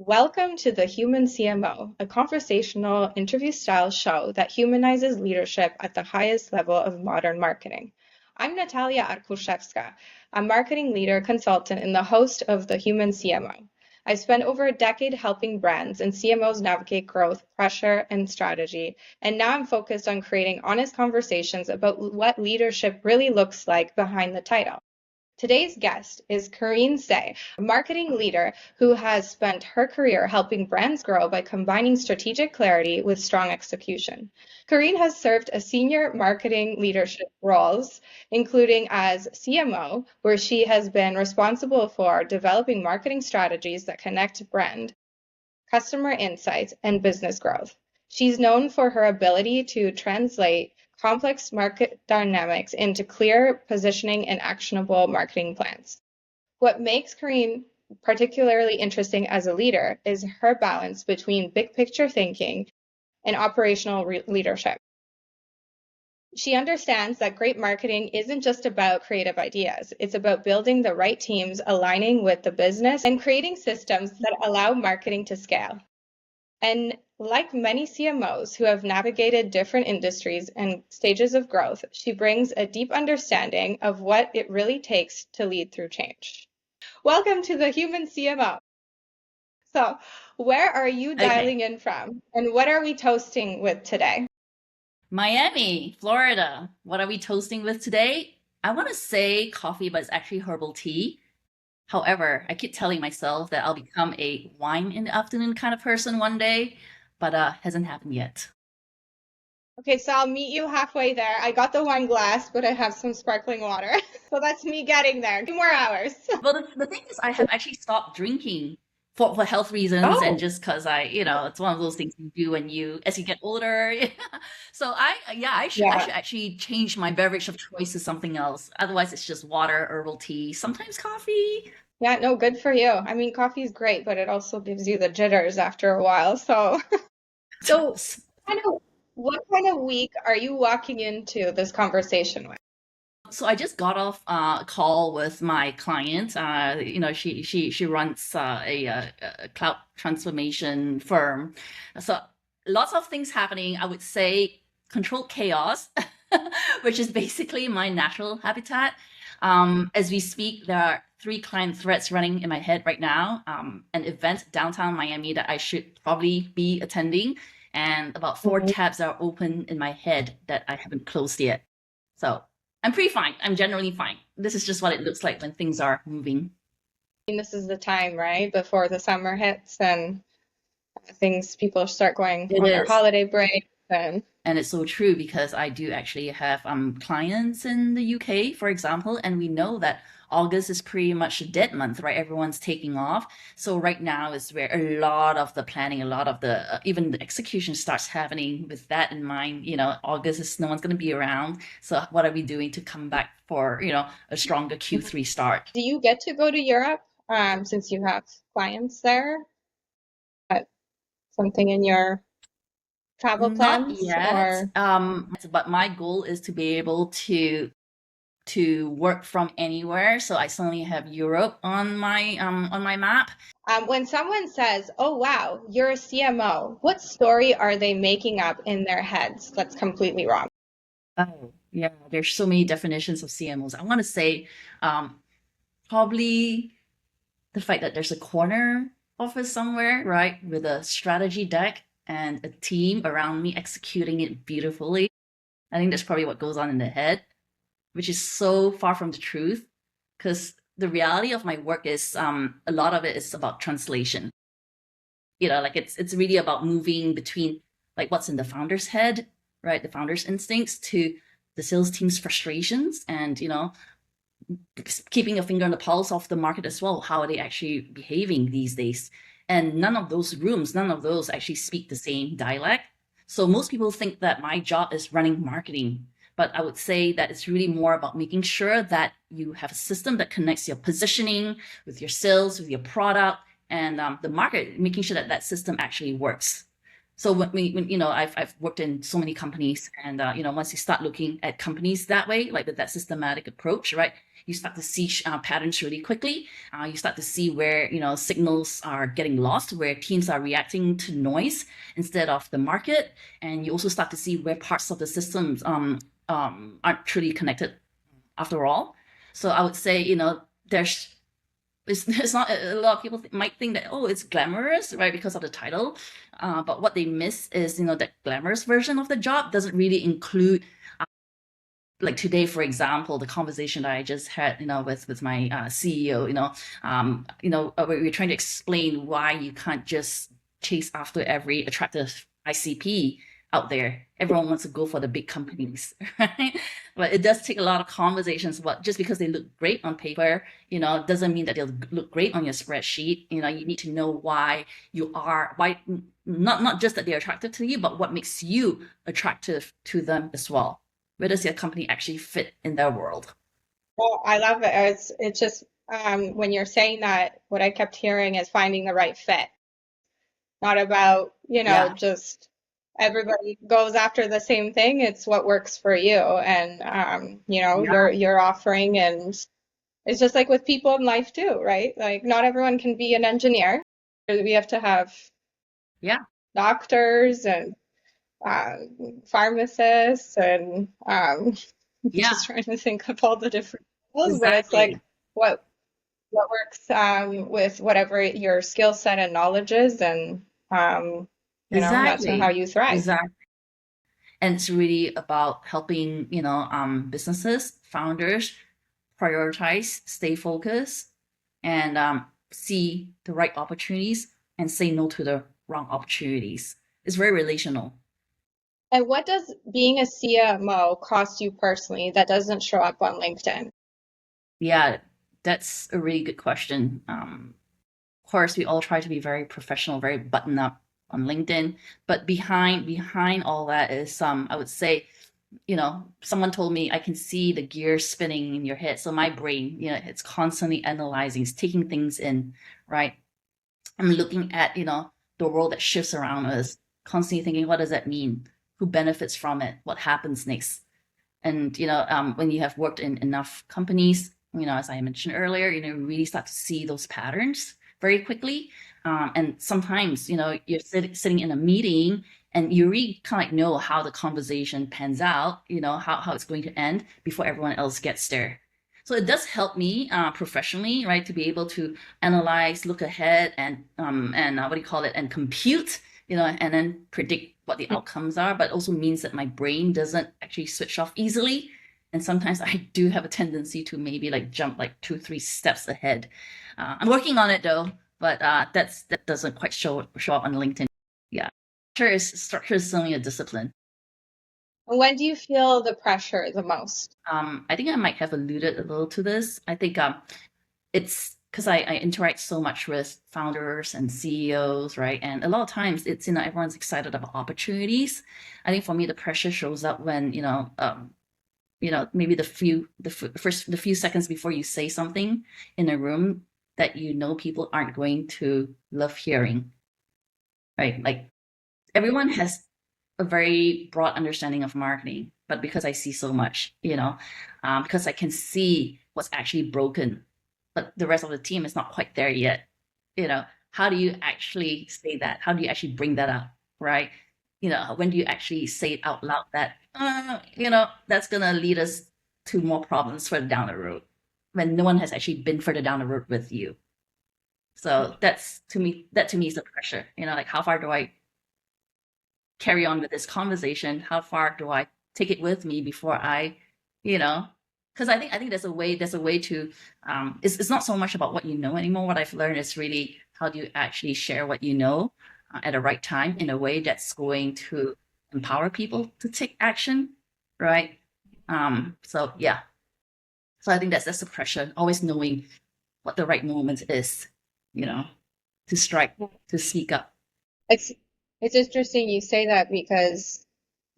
Welcome to the Human CMO, a conversational interview-style show that humanizes leadership at the highest level of modern marketing. I'm Natalia Arkuszewska, a marketing leader consultant and the host of the Human CMO. I've spent over a decade helping brands and CMOs navigate growth, pressure, and strategy, and now I'm focused on creating honest conversations about what leadership really looks like behind the title. Today's guest is Caryne Say, a marketing leader who has spent her career helping brands grow by combining strategic clarity with strong execution. Caryne has served as senior marketing leadership roles, including as CMO, where she has been responsible for developing marketing strategies that connect brand, customer insights, and business growth. She's known for her ability to translate complex market dynamics into clear positioning and actionable marketing plans. What makes Caryne particularly interesting as a leader is her balance between big picture thinking and operational leadership. She understands that great marketing isn't just about creative ideas. It's about building the right teams, aligning with the business, and creating systems that allow marketing to scale. And like many CMOs who have navigated different industries and stages of growth, she brings a deep understanding of what it really takes to lead through change. Welcome to the Human CMO. So, where are you Okay. dialing in from, and what are we toasting with today? Miami, Florida. What are we toasting with today? I want to say coffee, but it's actually herbal tea. However, I keep telling myself that I'll become a wine in the afternoon kind of person one day, but hasn't happened yet. Okay, so I'll meet you halfway there. I got the wine glass, but I have some sparkling water. So that's me getting there. 2 more hours. Well, the thing is, I have actually stopped drinking for health reasons and Oh, just because it's one of those things you do when as you get older. So I yeah. should actually change my beverage of choice to something else. Otherwise, it's just water, herbal tea, sometimes coffee. Yeah, no, good for you. I mean, coffee is great, but it also gives you the jitters after a while. So, so kind of, what kind of week are you walking into this conversation with? So I just got off a call with my client. She runs a cloud transformation firm. So lots of things happening. I would say controlled chaos, which is basically my natural habitat. As we speak, there are 3 client threads running in my head right now. An event downtown Miami that I should probably be attending, and about 4 Mhm. tabs are open in my head that I haven't closed yet. So I'm pretty fine. I'm generally fine. This is just what it looks like when things are moving. This is the time, right? Before the summer hits and people start going It on their is. holiday break. And And it's so true because I do actually have clients in the UK, for example, and we know that August is pretty much a dead month, right? Everyone's taking off. So right now is where a lot of the planning, a lot of the even the execution starts happening with that in mind. August is no one's going to be around. So what are we doing to come back for, a stronger Q3 start? do you get to go to Europe since you have clients there? That something in your travel Not plans yet, or? but my goal is to be able to work from anywhere. So I suddenly have Europe on my map. When someone says, "Oh wow, you're a CMO," what story are they making up in their heads that's completely wrong? Oh, yeah, there's so many definitions of CMOs. I want to say um, probably the fact that there's a corner office somewhere, right, with a strategy deck and a team around me executing it beautifully. I think that's probably what goes on in the head, which is so far from the truth because the reality of my work is a lot of it is about translation. Like it's really about moving between like what's in the founder's head, right, the founder's instincts to the sales team's frustrations, and keeping a finger on the pulse of the market as well. How are they actually behaving these days? And none of those actually speak the same dialect. So most people think that my job is running marketing, but I would say that it's really more about making sure that you have a system that connects your positioning with your sales, with your product, and the market, making sure that that system actually works. So when I've worked in so many companies, and once you start looking at companies that way, like with that systematic approach, right, you start to see patterns really quickly. You start to see where signals are getting lost, where teams are reacting to noise instead of the market, and you also start to see where parts of the systems aren't truly connected after all. So I would say there's it's not a lot of people might think that, oh, it's glamorous, right, because of the title, but what they miss is that glamorous version of the job doesn't really include like today, for example, the conversation that I just had with my CEO. We're trying to explain why you can't just chase after every attractive ICP out there. Everyone wants to go for the big companies, right? But it does take a lot of conversations. But just because they look great on paper, doesn't mean that they'll look great on your spreadsheet. You need to know why not just that they're attractive to you, but what makes you attractive to them as well. Where does your company actually fit in their world? Well, I love it. It's just when you're saying that, what I kept hearing is finding the right fit, not about, Yeah, just everybody goes after the same thing. It's what works for you and yeah, your offering. And it's just like with people in life too, right? Like not everyone can be an engineer. We have to have yeah, doctors and uh, pharmacists and yeah, just trying to think of all the different roles, but it's like exactly, what what works with whatever your skill set and knowledge is, and that's how exactly, you thrive. exactly. And it's really about helping, businesses, founders prioritize, stay focused, and see the right opportunities and say no to the wrong opportunities. It's very relational. And what does being a CMO cost you personally that doesn't show up on LinkedIn? Yeah, that's a really good question. Of course, we all try to be very professional, very button up on LinkedIn, but behind all that is I would say, someone told me I can see the gears spinning in your head. So my brain, it's constantly analyzing, it's taking things in, right? I'm looking at, the world that shifts around us, constantly thinking, what does that mean? Who benefits from it? What happens next? And when you have worked in enough companies, as I mentioned earlier, you really start to see those patterns very quickly. And sometimes you're sitting in a meeting and you really kind of like know how the conversation pans out, how it's going to end before everyone else gets there. So it does help me professionally, right, to be able to analyze, look ahead, and what do you call it, and compute, and then predict what the outcomes are. But also means that my brain doesn't actually switch off easily. And sometimes I do have a tendency to maybe like jump like 2, 3 steps ahead. I'm working on it though, but that doesn't quite show up on LinkedIn. Yeah, structure is certainly a discipline. And when do you feel the pressure the most? I think I might have alluded a little to this. I think it's because I interact so much with founders and CEOs, right? And a lot of times it's everyone's excited about opportunities. I think for me the pressure shows up when maybe the few seconds before you say something in a room that people aren't going to love hearing, right? Like everyone has a very broad understanding of marketing, but because I see so much, because I can see what's actually broken, but the rest of the team is not quite there yet. How do you actually say that? How do you actually bring that up, right? When do you actually say it out loud that, that's gonna lead us to more problems further down the road when no one has actually been further down the road with you. So that to me is the pressure. Like how far do I carry on with this conversation? How far do I take it with me before you know, because I think there's a way to it's not so much about what you know anymore. What I've learned is really how do you actually share what you know at the right time in a way that's going to empower people to take action, right? So yeah, so I think that's the pressure, always knowing what the right moment is, you know, to strike, to speak up. It's it's interesting you say that because,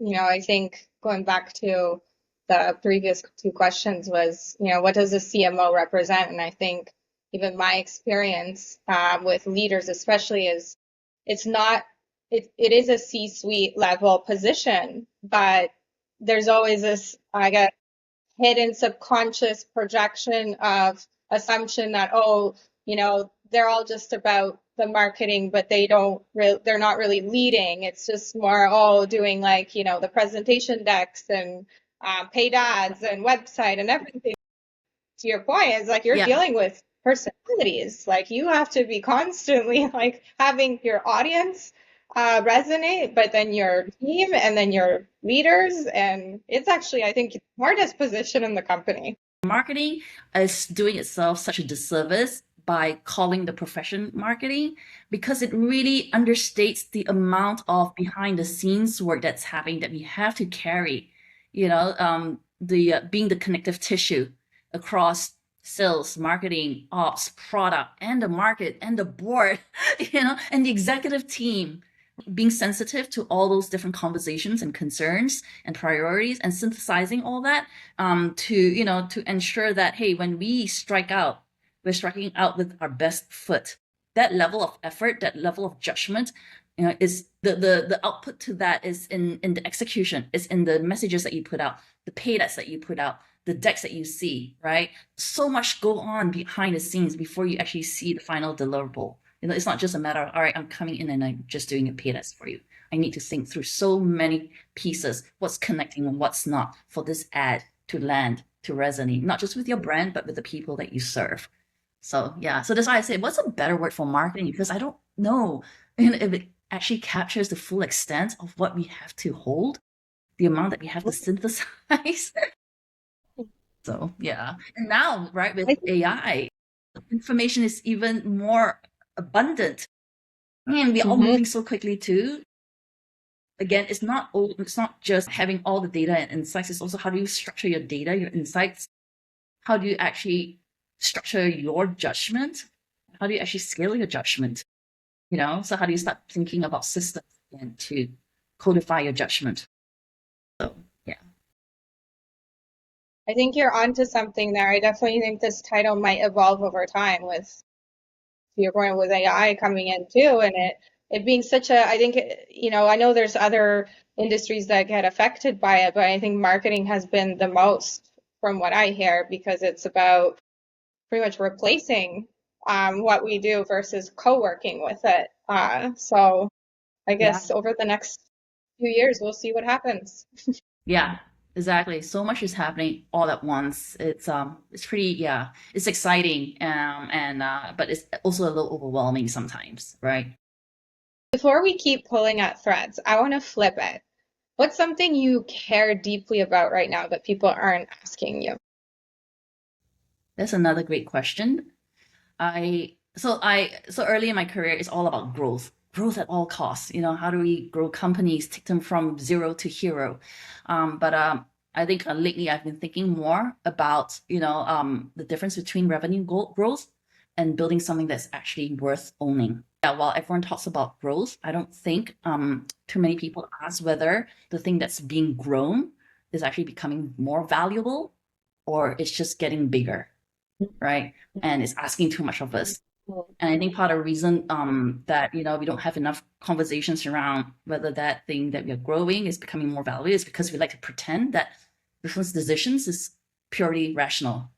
I think going back to the previous two questions was, what does a CMO represent? And I think even my experience with leaders especially is it's not it is a C-suite level position, but there's always this, I guess, hidden subconscious projection of assumption that, oh, they're all just about the marketing, but they're not really leading. It's just more, oh, doing like, the presentation decks and paid ads and website and everything. To your point, it's like you're Yeah. dealing with personalities. Like you have to be constantly like having your audience resonate, but then your team and then your leaders. And it's actually, I think, the hardest position in the company. Marketing is doing itself such a disservice by calling the profession marketing because it really understates the amount of behind the scenes work that's happening that we have to carry. The being the connective tissue across sales, marketing, ops, product, and the market and the board, and the executive team, being sensitive to all those different conversations and concerns and priorities and synthesizing all that to ensure that, hey, when we strike out, we're striking out with our best foot. That level of effort, that level of judgment, is the output to that is in the execution, is in the messages that you put out, the paid ads that you put out, the decks that you see, right? So much go on behind the scenes before you actually see the final deliverable. It's not just a matter of, all right, I'm coming in and I'm just doing a paid ads for you. I need to think through so many pieces, what's connecting and what's not, for this ad to land, to resonate, not just with your brand, but with the people that you serve. So yeah, so that's why I say, what's a better word for marketing? Because I don't know if it actually captures the full extent of what we have to hold, the amount that we have to synthesize. So yeah, and now, right, with I think, AI, information is even more abundant, and we're all Mhm. moving so quickly too. Again, it's not just having all the data and insights, it's also how do you structure your data, your insights. How do you actually structure your judgment? How do you actually scale your judgment? So how do you start thinking about systems and to codify your judgment? So yeah. I think you're onto something there. I definitely think this title might evolve over time with you're going with AI coming in too, and it being such a, I think, I know there's other industries that get affected by it, but I think marketing has been the most from what I hear because it's about pretty much replacing what we do versus co-working with it. So I Yeah. guess over the next few years, we'll see what happens. Yeah, exactly. So much is happening all at once. It's pretty, yeah, it's exciting, and but it's also a little overwhelming sometimes, right? Before we keep pulling at threads, I want to flip it. What's something you care deeply about right now that people aren't asking you? That's another great question. So early in my career, it's all about growth at all costs. How do we grow companies, take them from zero to hero? But I think lately I've been thinking more about the difference between revenue growth and building something that's actually worth owning. Yeah, while everyone talks about growth, I don't think too many people ask whether the thing that's being grown is actually becoming more valuable or it's just getting bigger, right? And it's asking too much of us. And I think part of the reason that we don't have enough conversations around whether that thing that we are growing is becoming more valuable is because we like to pretend that business decisions is purely rational.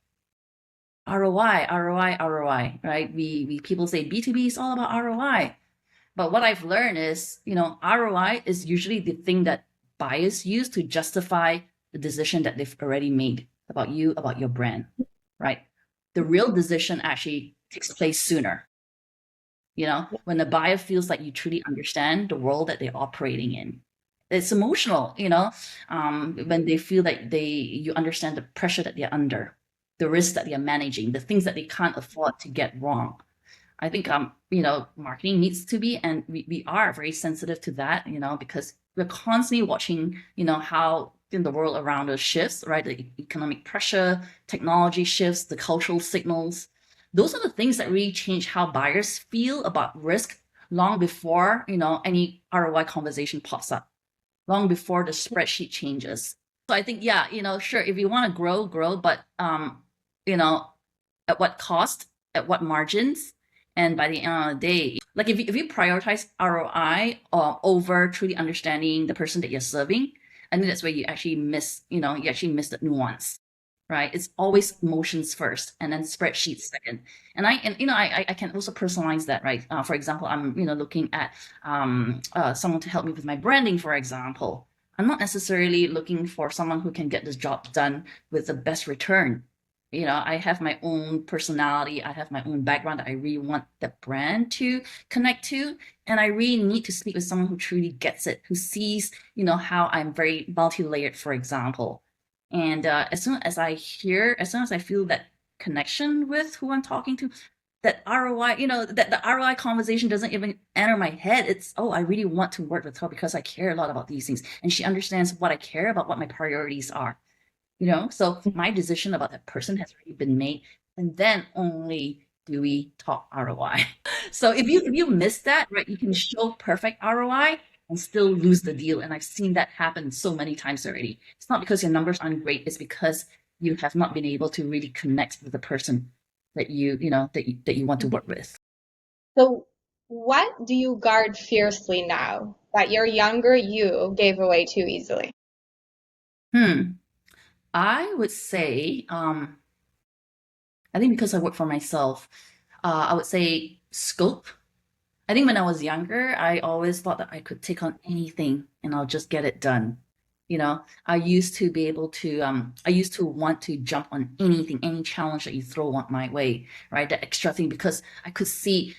ROI, ROI, ROI, right? We people say B2B is all about ROI. But what I've learned is, ROI is usually the thing that buyers use to justify the decision that they've already made about you, about your brand, right? The real decision actually takes place sooner, when the buyer feels like you truly understand the world that they're operating in. It's emotional, when they feel like you understand the pressure that they're under, the risks that they're managing, the things that they can't afford to get wrong. I think marketing needs to be, and we are very sensitive to that, because we're constantly watching, how the world around us shifts, right? The economic pressure, technology shifts, the cultural signals. Those are the things that really change how buyers feel about risk long before, any ROI conversation pops up, long before the spreadsheet changes. So I think, yeah, sure, if you want to grow, but you know, at what cost, at what margins, and by the end of the day, Like if you prioritize ROI over truly understanding the person that you're serving, I think that's where you actually miss, you actually miss the nuance, right? It's always emotions first and then spreadsheets second. And I can also personalize that, right? For example, I'm, looking at someone to help me with my branding, for example. I'm not necessarily looking for someone who can get this job done with the best return. I have my own personality. I have my own background that I really want the brand to connect to. And I really need to speak with someone who truly gets it, who sees, how I'm very multi-layered, for example. And as soon as I feel that connection with who I'm talking to, that ROI, that the ROI conversation doesn't even enter my head. It's, oh, I really want to work with her because I care a lot about these things. And she understands what I care about, what my priorities are. So my decision about that person has already been made, and then only do we talk ROI. So if you miss that, right, you can show perfect ROI and still lose the deal. And I've seen that happen so many times already. It's not because your numbers aren't great, it's because you have not been able to really connect with the person that you want to work with. So, what do you guard fiercely now that your younger you gave away too easily? Hmm. I would say, I think because I work for myself, I would say scope. I think when I was younger, I always thought that I could take on anything and I'll just get it done. I used to be able to, I used to want to jump on anything, any challenge that you throw on my way, right? That extra thing, because I could see,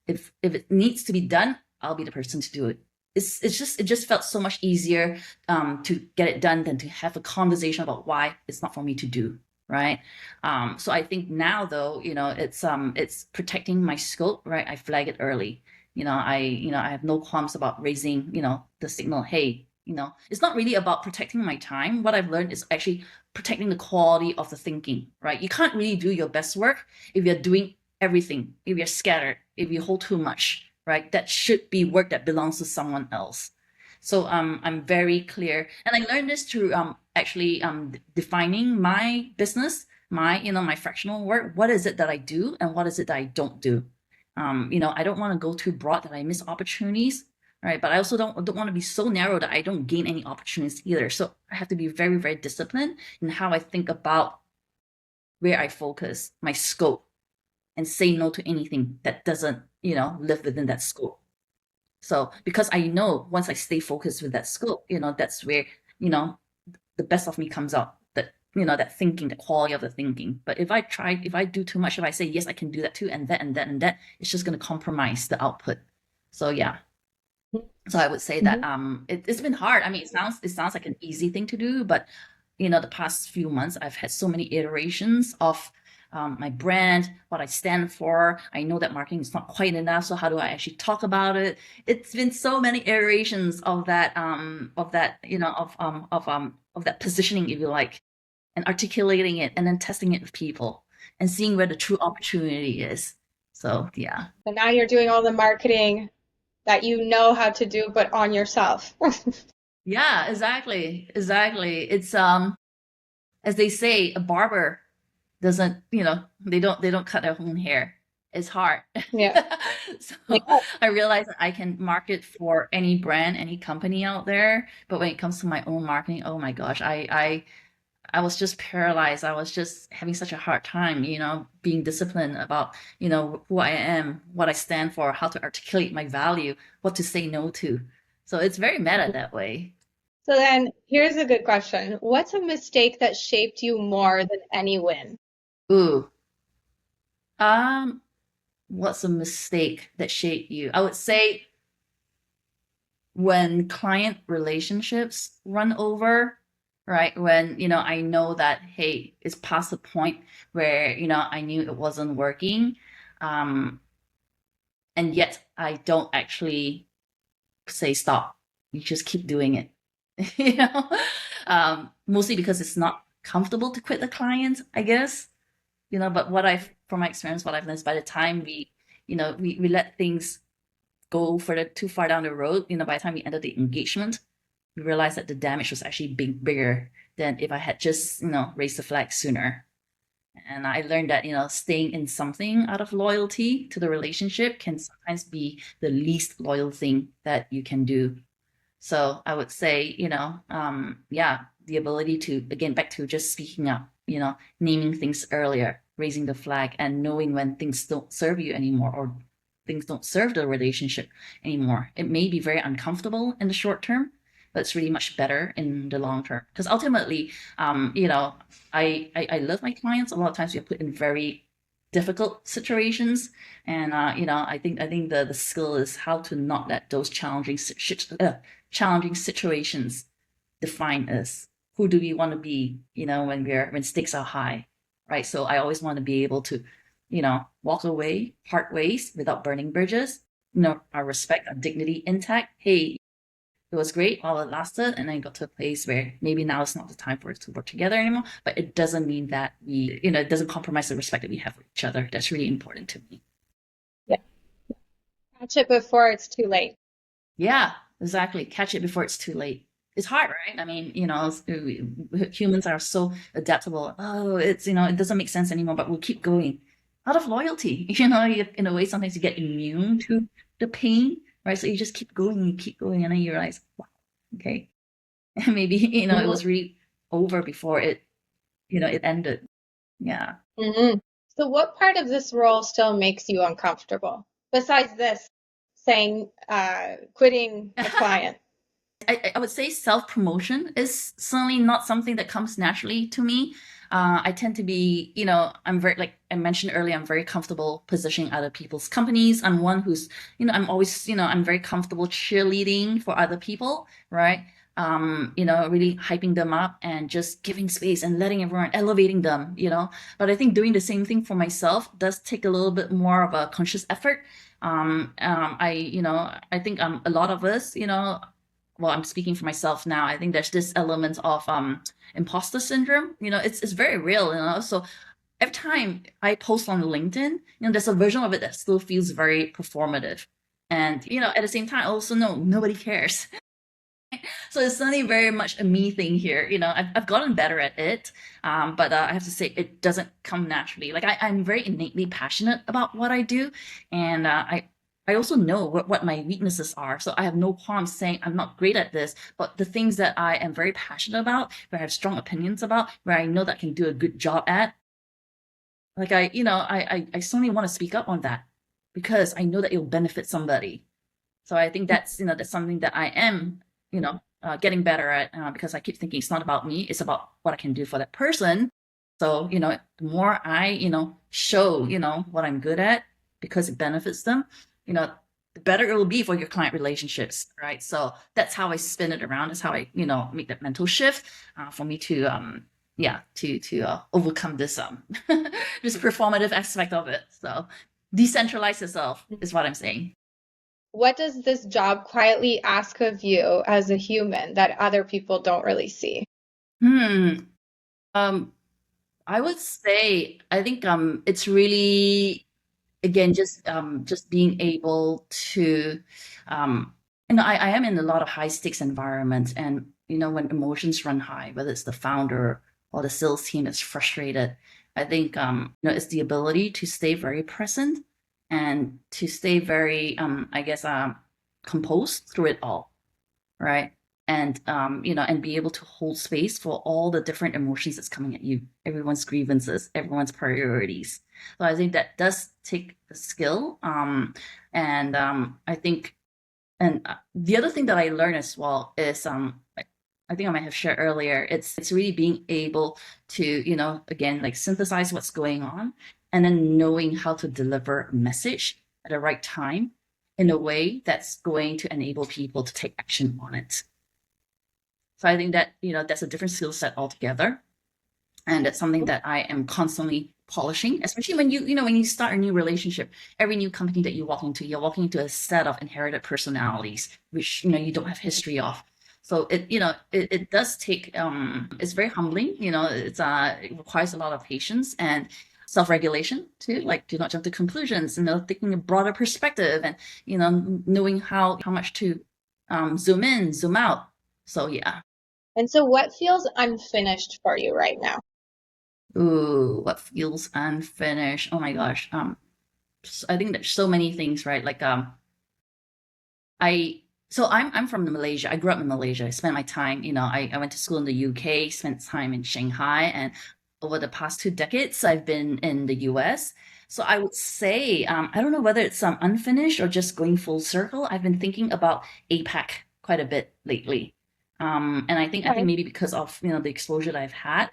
if it needs to be done, I'll be the person to do it. It just felt so much easier, to get it done than to have a conversation about why it's not for me to do, right? So I think now though, it's protecting my scope, right? I flag it early. I have no qualms about raising, the signal, hey, it's not really about protecting my time. What I've learned is actually protecting the quality of the thinking, right? You can't really do your best work if you're doing everything, if you're scattered, if you hold too much, right? That should be work that belongs to someone else. So I'm very clear, and I learned this through actually defining my business, my fractional work. What is it that I do, and what is it that I don't do? I don't want to go too broad that I miss opportunities, right? But I also don't want to be so narrow that I don't gain any opportunities either. So I have to be very, very disciplined in how I think about where I focus, my scope, and say no to anything that doesn't, live within that scope. So because I know once I stay focused with that scope, that's where, you know, the best of me comes out. That thinking, the quality of the thinking. But if I do too much, if I say yes, I can do that too, and that and that and that, it's just gonna compromise the output. So yeah. So I would say that Mhm. it's been hard. I mean, it sounds like an easy thing to do, but the past few months I've had so many iterations of my brand, what I stand for. I know that marketing is not quite enough, so how do I actually talk about it? It's been so many iterations of that positioning, if you like, and articulating it, and then testing it with people and seeing where the true opportunity is. So yeah. And now you're doing all the marketing that you know how to do, but on yourself. Yeah, exactly. Exactly. It's as they say, a barber doesn't, they don't cut their own hair. It's hard. Yeah. So Yeah. I realized that I can market for any brand, any company out there, but when it comes to my own marketing, oh my gosh, I was just paralyzed. I was just having such a hard time, being disciplined about, who I am, what I stand for, how to articulate my value, what to say no to. So it's very meta that way. So then here's a good question. What's a mistake that shaped you more than any win? Ooh. Um, what's a mistake that shaped you? I would say when client relationships run over, right? When, I know that, hey, it's past the point where, I knew it wasn't working. Um, and yet I don't actually say stop. You just keep doing it. you know, Mostly because it's not comfortable to quit the client, I guess. But from my experience, what I've learned is by the time we let things go further too far down the road, by the time we ended the engagement, we realized that the damage was actually bigger than if I had just, raised the flag sooner. And I learned that, staying in something out of loyalty to the relationship can sometimes be the least loyal thing that you can do. So I would say, yeah, the ability to, again, back to just speaking up, naming things earlier, raising the flag, and knowing when things don't serve you anymore or things don't serve the relationship anymore. It may be very uncomfortable in the short term, but it's really much better in the long term. Because ultimately, I love my clients. A lot of times we are put in very difficult situations, and I think the skill is how to not let those challenging situations define us. Who do we want to be, when stakes are high, right? So I always want to be able to, walk away, part ways without burning bridges, our respect, our dignity intact. Hey, it was great while it lasted, and then got to a place where maybe now it's not the time for us to work together anymore. But it doesn't mean that it doesn't compromise the respect that we have for each other. That's really important to me. Yeah. Catch it before it's too late. Yeah, exactly. Catch it before it's too late. It's hard, right? I mean, humans are so adaptable. Oh, it doesn't make sense anymore, but we'll keep going out of loyalty. In a way, sometimes you get immune to the pain, right? So you just keep going, and then you realize, wow, okay, maybe it was really over before it ended. Yeah. Mm-hmm. So, what part of this role still makes you uncomfortable? Besides this, saying quitting a client. I would say self-promotion is certainly not something that comes naturally to me. I tend to be, I'm very, like I mentioned earlier, I'm very comfortable positioning other people's companies. I'm one who's, I'm always, I'm very comfortable cheerleading for other people, right? Really hyping them up and just giving space and letting everyone, elevating them. But I think doing the same thing for myself does take a little bit more of a conscious effort. I think a lot of us, well, I'm speaking for myself now. I think there's this element of imposter syndrome. It's very real. So every time I post on LinkedIn, there's a version of it that still feels very performative. And at the same time, I also know nobody cares. So it's certainly very much a me thing here. I've gotten better at it, but I have to say it doesn't come naturally. Like I'm very innately passionate about what I do, and I also know what my weaknesses are. So I have no qualms saying I'm not great at this, but the things that I am very passionate about, where I have strong opinions about, where I know that I can do a good job at, like I certainly want to speak up on that because I know that it will benefit somebody. So I think that's something that I am getting better at because I keep thinking it's not about me, it's about what I can do for that person. So the more I show what I'm good at because it benefits them, the better it will be for your client relationships, right? So that's how I spin it around. That's how I make that mental shift for me to overcome this this performative aspect of it. So decentralize yourself is what I'm saying. What does this job quietly ask of you as a human that other people don't really see? Hmm. I would say I think it's really, again, just being able to I am in a lot of high stakes environments, and when emotions run high, whether it's the founder or the sales team that's frustrated, I think it's the ability to stay very present and to stay very I guess composed through it all, right? And and be able to hold space for all the different emotions that's coming at you, everyone's grievances, everyone's priorities. So I think that does take a skill. And I think, and the other thing that I learned as well is I think I might have shared earlier, it's really being able to, again, like synthesize what's going on and then knowing how to deliver a message at the right time in a way that's going to enable people to take action on it. So I think that, that's a different skill set altogether. And that's something that I am constantly polishing, especially when when you start a new relationship. Every new company that you walk into, you're walking into a set of inherited personalities, which, you don't have history of. So it does take, it's very humbling, it requires a lot of patience and self-regulation too, like do not jump to conclusions, thinking a broader perspective and, knowing how much to zoom in, zoom out. So yeah. And so, what feels unfinished for you right now? Ooh, what feels unfinished? Oh my gosh. I think there's so many things, right? Like I so I'm from Malaysia. I grew up in Malaysia. I spent my time, I went to school in the UK, spent time in Shanghai, and over the past 2 decades, I've been in the US. So I would say, I don't know whether it's unfinished or just going full circle. I've been thinking about APAC quite a bit lately. And I think Okay. maybe because of the exposure that I've had,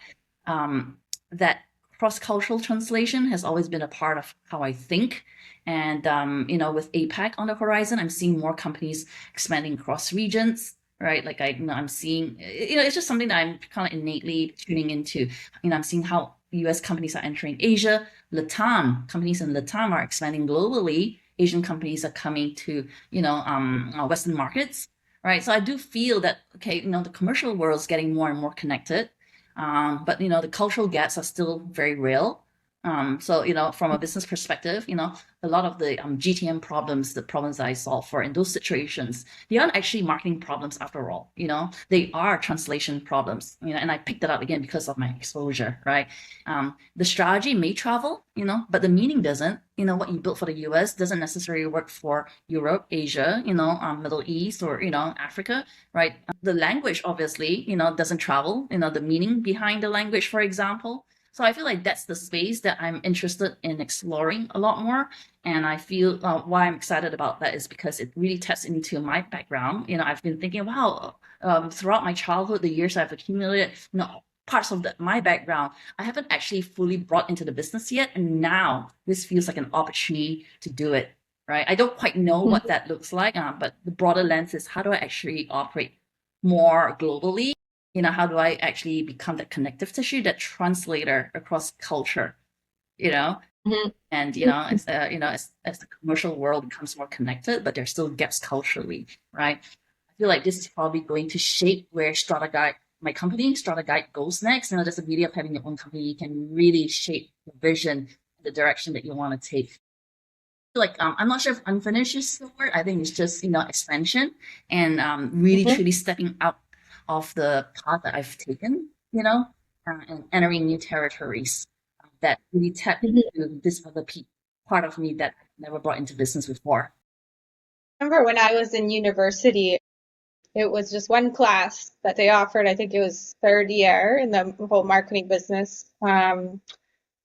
that cross-cultural translation has always been a part of how I think. And with APAC on the horizon, I'm seeing more companies expanding across regions, right? Like I'm seeing, it's just something that I'm kind of innately tuning into. I'm seeing how US companies are entering Asia. Latam companies in Latam are expanding globally. Asian companies are coming to, Western markets, right? So I do feel that, okay, the commercial world is getting more and more connected. But the cultural gaps are still very real. So from a business perspective, a lot of the GTM problems, the problems that I solve for in those situations, they aren't actually marketing problems after all. They are translation problems. And I picked that up again because of my exposure, right? The strategy may travel, but the meaning doesn't. What you built for the US doesn't necessarily work for Europe, Asia, Middle East, or Africa, right? The language obviously, doesn't travel. The meaning behind the language, for example. So I feel like that's the space that I'm interested in exploring a lot more. And I feel why I'm excited about that is because it really taps into my background. I've been thinking, wow, throughout my childhood, the years I've accumulated, parts of my background, I haven't actually fully brought into the business yet. And now this feels like an opportunity to do it, right? I don't quite know what that looks like, but the broader lens is how do I actually operate more globally? How do I actually become that connective tissue, that translator across culture? You know, Mhm. and as the commercial world becomes more connected, but there's still gaps culturally, right? I feel like this is probably going to shape where Strata Guide, my company, Strata Guide, goes next. There's the beauty of having your own company. You can really shape the vision, the direction that you want to take. Like I'm not sure if unfinished is the word. I think it's just expansion and really Mhm. truly stepping out of the path that I've taken, and entering new territories that really tap Mhm. into this other part of me that I've never brought into business before. I remember when I was in university, it was just one class that they offered. I think it was third year in the whole marketing business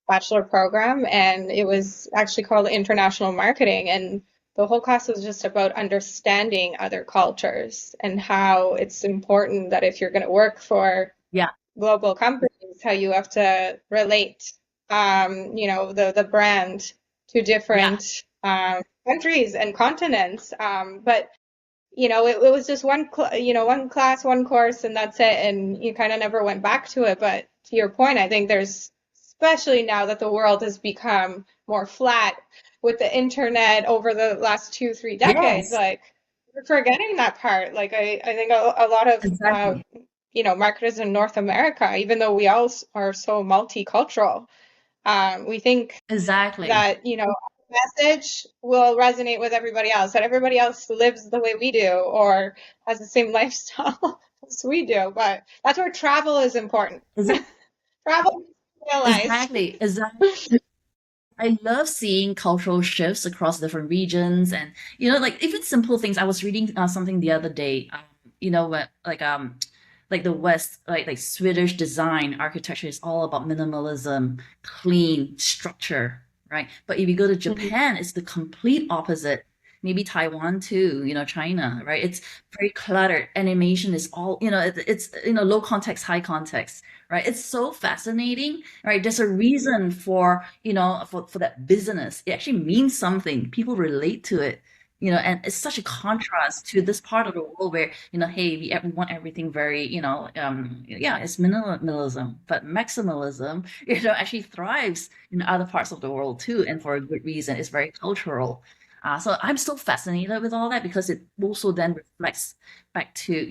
bachelor program, and it was actually called international marketing. And the whole class was just about understanding other cultures and how it's important that if you're going to work for Yeah, global companies, how you have to relate, the brand to yeah, different countries and continents. But it was just one class, one course, and that's it. And you kind of never went back to it. But to your point, I think there's, especially now that the world has become more flat with the internet over the last 2, 3 decades, yes, like we're forgetting that part. Like I think a lot of exactly, marketers in North America, even though we all are so multicultural, we think exactly, that, message will resonate with everybody else, that everybody else lives the way we do or has the same lifestyle as we do. But that's where travel is important. Exa- Travel needs to be realized. exactly. I love seeing cultural shifts across different regions, and like even simple things. I was reading something the other day. Like the West, like Swedish design architecture is all about minimalism, clean structure, right? But if you go to Mhm. Japan, it's the complete opposite. Maybe Taiwan too, China, right? It's very cluttered. Animation is all, it's low context, high context, right? It's so fascinating, right? There's a reason for, for that business. It actually means something. People relate to it, and it's such a contrast to this part of the world where, hey, we want everything very, yeah, it's minimalism, but maximalism, actually thrives in other parts of the world too, and for a good reason. It's very cultural. So I'm so fascinated with all that because it also then reflects back to,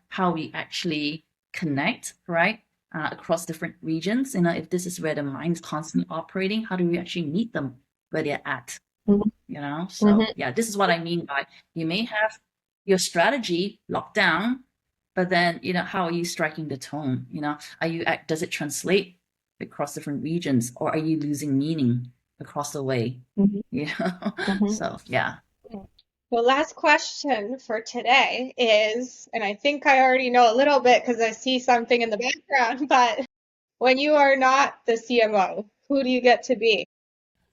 how we actually connect, right? Across different regions. If this is where the mind's constantly operating, how do we actually meet them where they're at? Mhm. So Mhm. yeah, this is what I mean by you may have your strategy locked down, but then how are you striking the tone? Are you does it translate across different regions, or are you losing meaning across the way? Mhm. Mhm. So yeah. The last question for today is, and I think I already know a little bit because I see something in the background, but when you are not the CMO, who do you get to be?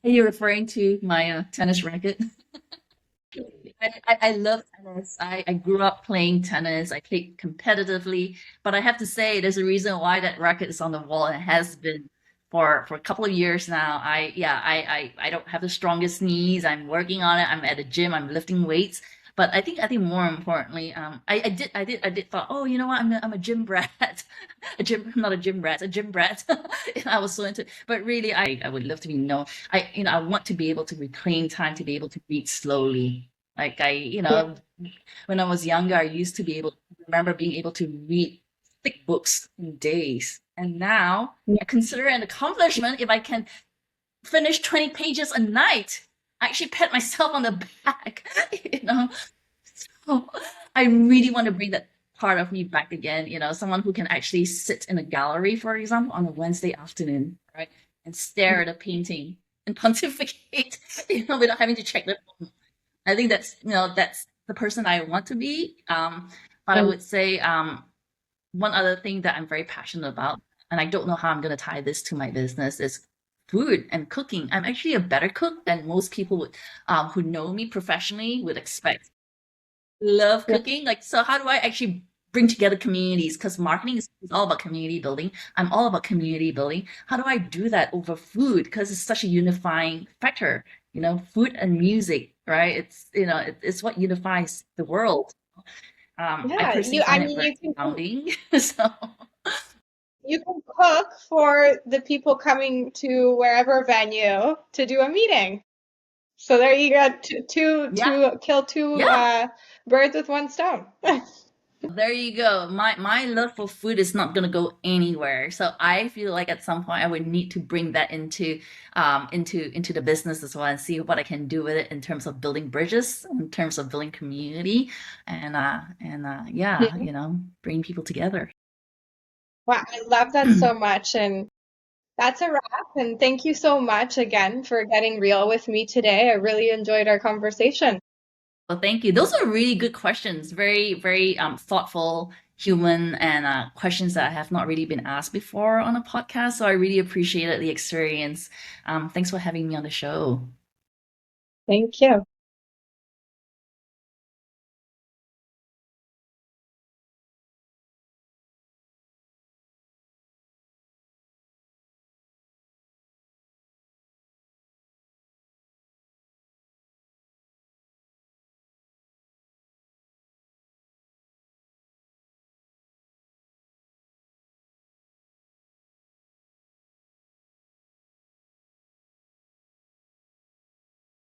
Are you referring to my tennis racket? I love tennis. I grew up playing tennis. I played competitively, but I have to say there's a reason why that racket is on the wall and it has been for a couple of years now. I don't have the strongest knees. I'm working on it. I'm at the gym. I'm lifting weights. But I think more importantly, I did thought, oh, you know what? I'm a gym brat, a gym not a gym rat, a gym brat. I was so into, but really, I would love to be known. I want to be able to reclaim time to be able to read slowly. Like Yeah. when I was younger, I used to be able remember being able to read thick books in days. And now Yeah. I consider it an accomplishment if I can finish 20 pages a night. I actually pat myself on the back, you know. So I really want to bring that part of me back again, someone who can actually sit in a gallery, for example, on a Wednesday afternoon, right? And stare at a painting and pontificate, without having to check the I think that's the person I want to be. But I And would say one other thing that I'm very passionate about, and I don't know how I'm going to tie this to my business, is food and cooking. I'm actually a better cook than most people who know me professionally would expect. Love yeah, cooking. Like, so how do I actually bring together communities? Because marketing is all about community building. I'm all about community building. How do I do that over food? Because it's such a unifying factor. Food and music, right? It's what unifies the world. I yeah. personally I find it mean, very grounding. So you can cook for the people coming to wherever venue to do a meeting. So there you go, yeah, kill two yeah. birds with one stone. There you go. My love for food is not gonna go anywhere. So I feel like at some point I would need to bring that into the business as well and see what I can do with it in terms of building bridges, in terms of building community, and yeah, bring people together. Wow, I love that so much. And that's a wrap. And thank you so much again for getting real with me today. I really enjoyed our conversation. Well, thank you. Those are really good questions. Very, very thoughtful, human, and questions that have not really been asked before on a podcast. So I really appreciated the experience. Thanks for having me on the show. Thank you.